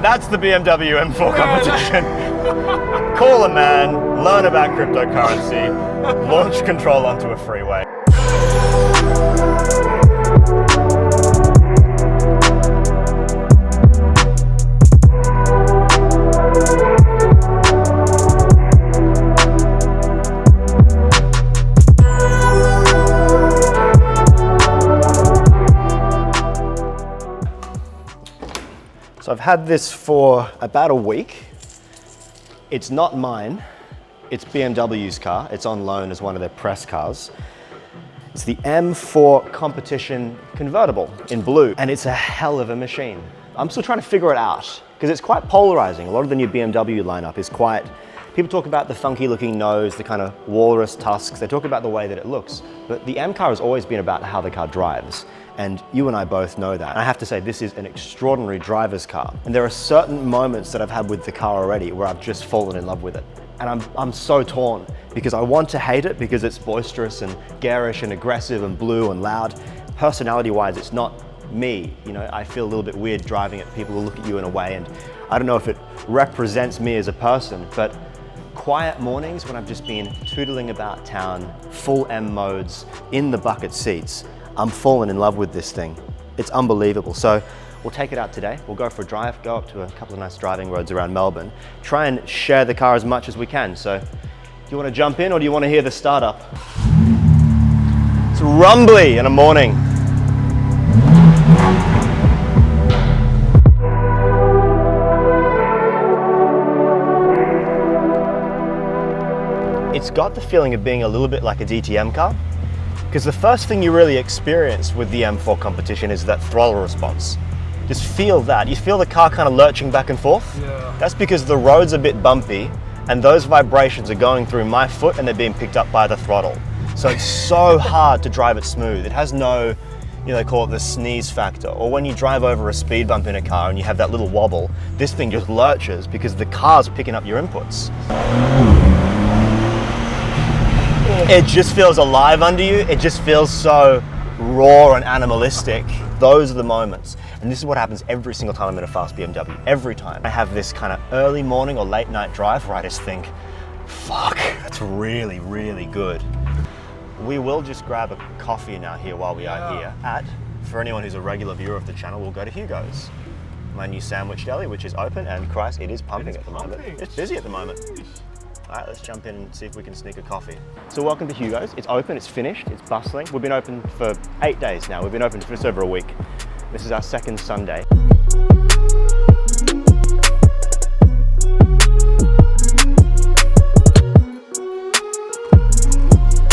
that's the BMW M4 Competition. Call a man, learn about cryptocurrency, launch control onto a freeway. So I've had this for about a week. It's not mine, it's BMW's car. It's on loan as one of their press cars. It's the M4 Competition Convertible in blue, and it's a hell of a machine. I'm still trying to figure it out because it's quite polarizing. A lot of the new BMW lineup is quite, people talk about the funky looking nose, the kind of walrus tusks, they talk about the way that it looks, but the M car has always been about how the car drives. And you and I both know that. And I have to say, this is an extraordinary driver's car. And there are certain moments that I've had with the car already where I've just fallen in love with it. And I'm so torn because I want to hate it because it's boisterous and garish and aggressive and blue and loud. Personality-wise, it's not me. You know, I feel a little bit weird driving it. People will look at you in a way, and I don't know if it represents me as a person, but quiet mornings when I've just been tootling about town, full M modes, in the bucket seats, I'm falling in love with this thing. It's unbelievable. So we'll take it out today. We'll go for a drive, go up to a couple of nice driving roads around Melbourne, try and share the car as much as we can. So do you want to jump in or do you want to hear the startup? It's rumbly in the morning. It's got the feeling of being a little bit like a DTM car. Because the first thing you really experience with the M4 Competition is that throttle response. Just feel that. You feel the car kind of lurching back and forth. Yeah. That's because the road's a bit bumpy and those vibrations are going through my foot and they're being picked up by the throttle. So it's so hard to drive it smooth. It has no, you know, they call it the sneeze factor. Or when you drive over a speed bump in a car and you have that little wobble, this thing just lurches because the car's picking up your inputs. It just feels alive under you. It just feels so raw and animalistic. Those are the moments. And this is what happens every single time I'm in a fast BMW. Every time. I have this kind of early morning or late night drive where I just think, fuck, that's really, really good. We will just grab a coffee now here while we are here at, for anyone who's a regular viewer of the channel, we'll go to Hugo's. My new sandwich deli, which is open, and Christ, it is pumping at the moment. It's busy at the moment. All right, let's jump in and see if we can sneak a coffee. So welcome to Hugo's. It's open, it's finished, it's bustling. We've been open for 8 days now. We've been open for just over a week. This is our second Sunday.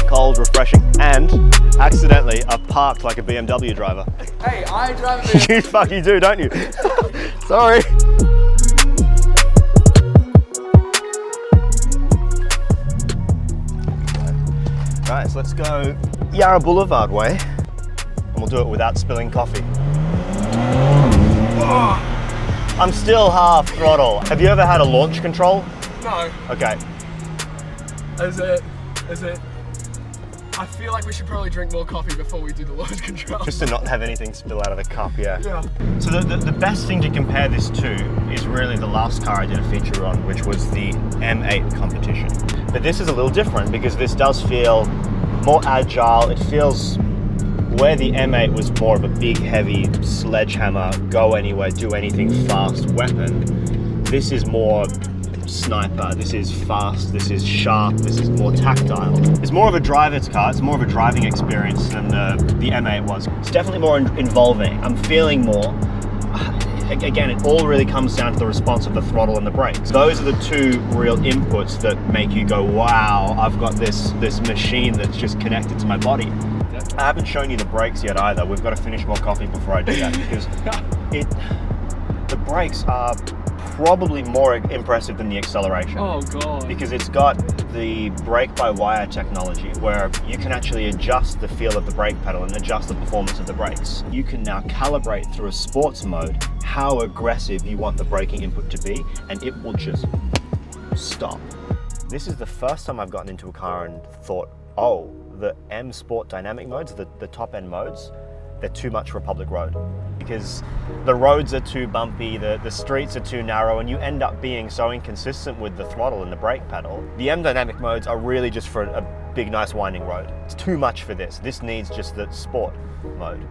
Cold, refreshing, and accidentally, I've parked like a BMW driver. Hey, I drive a BMW. You fucking do, don't you? Sorry. Right, so let's go Yarra Boulevard way, and we'll do it without spilling coffee. Oh, I'm still half throttle. Have you ever had a launch control? No. Okay. Is it? I feel like we should probably drink more coffee before we do the launch control. Just to not have anything spill out of the cup, yeah. Yeah. So the best thing to compare this to is really the last car I did a feature on, which was the M8 Competition. But this is a little different because this does feel more agile. It feels where the M8 was more of a big, heavy sledgehammer, go anywhere, do anything fast weapon. This is more sniper, this is fast, this is sharp, this is more tactile. It's more of a driver's car, it's more of a driving experience than the M8 was. It's definitely more involving. I'm feeling more. Again, it all really comes down to the response of the throttle and the brakes. Those are the two real inputs that make you go, wow, I've got this machine that's just connected to my body. I haven't shown you the brakes yet either. We've got to finish more coffee before I do that because the brakes are probably more impressive than the acceleration. Oh God. Because it's got the brake-by-wire technology where you can actually adjust the feel of the brake pedal and adjust the performance of the brakes. You can now calibrate through a sports mode how aggressive you want the braking input to be, and it will just stop. This is the first time I've gotten into a car and thought, oh, the M Sport dynamic modes, the top end modes, they're too much for a public road. because the roads are too bumpy, the streets are too narrow, and you end up being so inconsistent with the throttle and the brake pedal. The M dynamic modes are really just for a big, nice winding road. It's too much for this. This needs just the sport mode.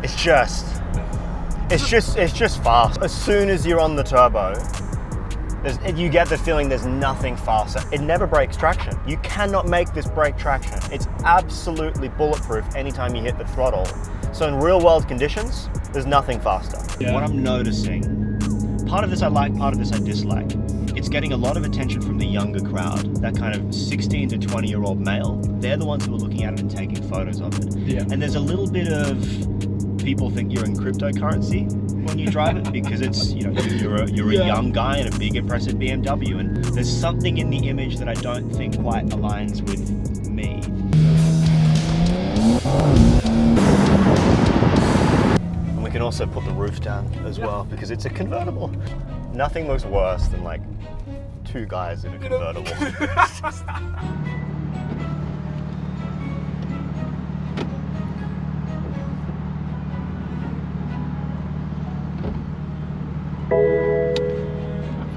It's just fast. As soon as you're on the turbo, you get the feeling there's nothing faster. It never breaks traction. You cannot make this break traction. It's absolutely bulletproof anytime you hit the throttle. So in real world conditions, there's nothing faster. Yeah. What I'm noticing, part of this I like, part of this I dislike. It's getting a lot of attention from the younger crowd, that kind of 16 to 20-year-old male. They're the ones who are looking at it and taking photos of it. Yeah. And there's a little bit of people think you're in cryptocurrency when you drive it, because it's, you know, you're a young guy in a big impressive BMW, and there's something in the image that I don't think quite aligns with me. And we can also put the roof down as well, because it's a convertible. Nothing looks worse than like two guys in a convertible.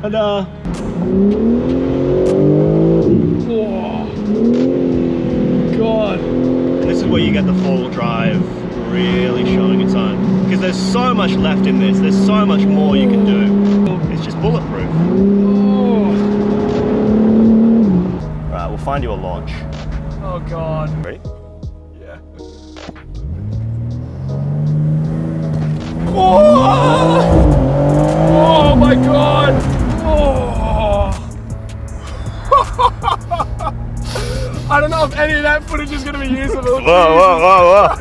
Ta-da! Oh, God. And this is where you get the four-wheel drive really showing its own. Because there's so much left in this, there's so much more you can do. It's just bulletproof. Oh. Right, we'll find you a launch. Oh, God. Ready? Yeah. Oh! Oh my God! Oh! I don't know if any of that footage is going to be usable. Whoa.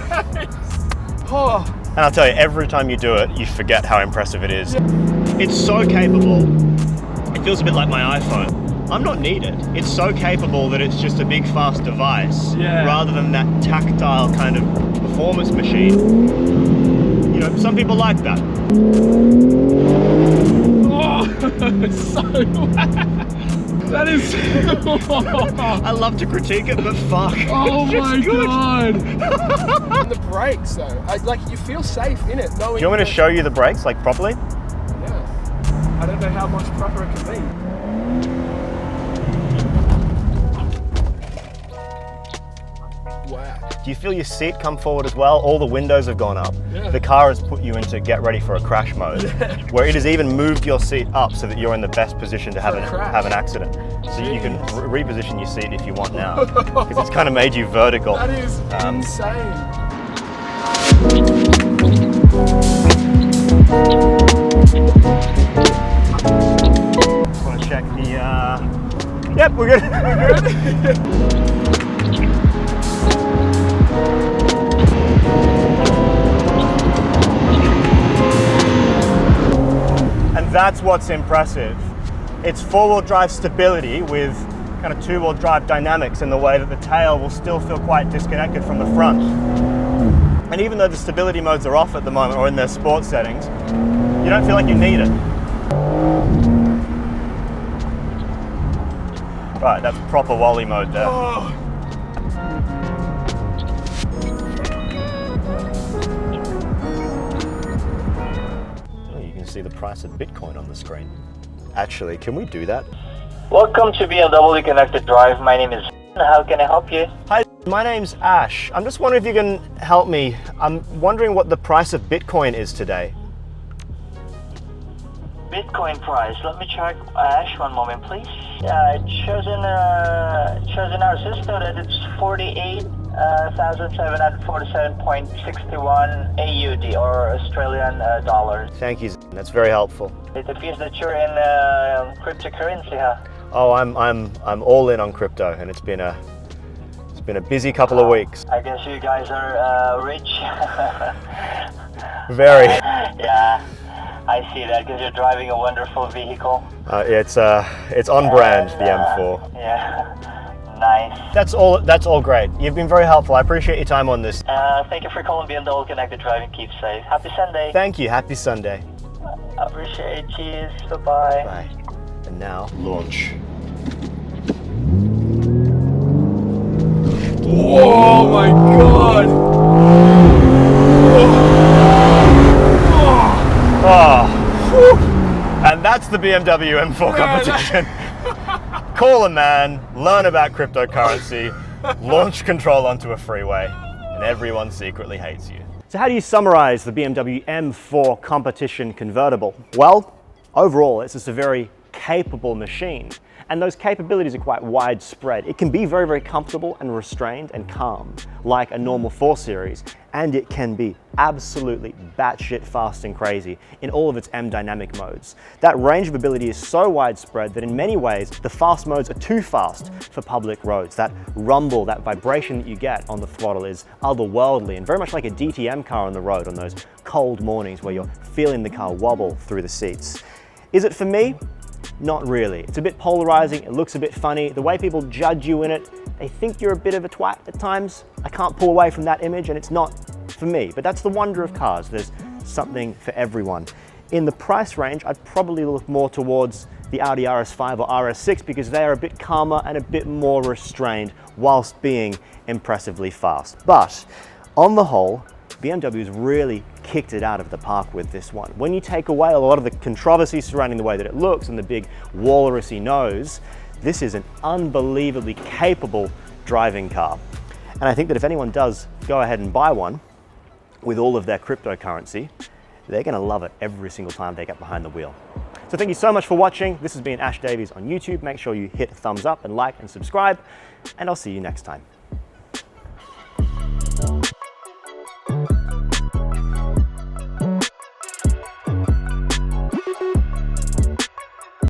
Oh. And I'll tell you, every time you do it, you forget how impressive it is. It's so capable. It feels a bit like my iPhone. I'm not needed. It's so capable that it's just a big fast device, rather than that tactile kind of performance machine. You know, some people like that. So that is so I love to critique it, but fuck. Oh my God. And the brakes though, like you feel safe in it knowing. Do you want me to show you the brakes, like properly? Yeah. I don't know how much proper it can be. Wow. Do you feel your seat come forward as well? All the windows have gone up. Yeah. The car has put you into get ready for a crash mode, where it has even moved your seat up so that you're in the best position to have an accident. So you can reposition your seat if you want now, because it's kind of made you vertical. That is insane. Just want to check the, yep, we're good. We're good? And that's what's impressive. It's four-wheel drive stability with kind of two-wheel drive dynamics in the way that the tail will still feel quite disconnected from the front. And even though the stability modes are off at the moment, or in their sport settings, you don't feel like you need it. Right, that's proper Wally mode there. Oh. See the price of Bitcoin on the screen. Actually, can we do that? Welcome to BMW Connected Drive. My name is. How can I help you? Hi, my name's Ash. I'm just wondering if you can help me. I'm wondering what the price of Bitcoin is today. Bitcoin price. Let me check. Ash, one moment, please. Yeah, it shows in our system that it's 48,747.61 AUD or Australian dollars. Thank you. That's very helpful. It appears that you're in cryptocurrency, huh? Oh, I'm all in on crypto, and it's been a busy couple of weeks. I guess you guys are rich. Very. Yeah. I see that because you're driving a wonderful vehicle. It's on brand, the M4. Yeah, nice. That's all great. You've been very helpful. I appreciate your time on this. Thank you for calling BMW Connected Driving. Keep safe. Happy Sunday. Thank you. Happy Sunday. Appreciate it. Cheers. Bye-bye. Bye. And now, launch. Oh my god! And that's the BMW M4 Competition. Call a man, learn about cryptocurrency, launch control onto a freeway, and everyone secretly hates you. So how do you summarize the BMW M4 Competition convertible? Well, overall, it's just a very capable machine. And those capabilities are quite widespread. It can be very, very comfortable and restrained and calm, like a normal 4 Series, and it can be absolutely batshit fast and crazy in all of its M dynamic modes. That range of ability is so widespread that in many ways, the fast modes are too fast for public roads. That rumble, that vibration that you get on the throttle is otherworldly and very much like a DTM car on the road on those cold mornings where you're feeling the car wobble through the seats. Is it for me? Not really. It's a bit polarizing, it looks a bit funny. The way people judge you in it, they think you're a bit of a twat at times. I can't pull away from that image and it's not for me, but that's the wonder of cars. There's something for everyone. In the price range, I'd probably look more towards the Audi RS5 or RS6 because they are a bit calmer and a bit more restrained whilst being impressively fast. But on the whole, BMW's really kicked it out of the park with this one. When you take away a lot of the controversy surrounding the way that it looks and the big walrusy nose, this is an unbelievably capable driving car. And I think that if anyone does go ahead and buy one with all of their cryptocurrency, they're gonna love it every single time they get behind the wheel. So thank you so much for watching. This has been Ash Davies on YouTube. Make sure you hit thumbs up and like and subscribe, and I'll see you next time.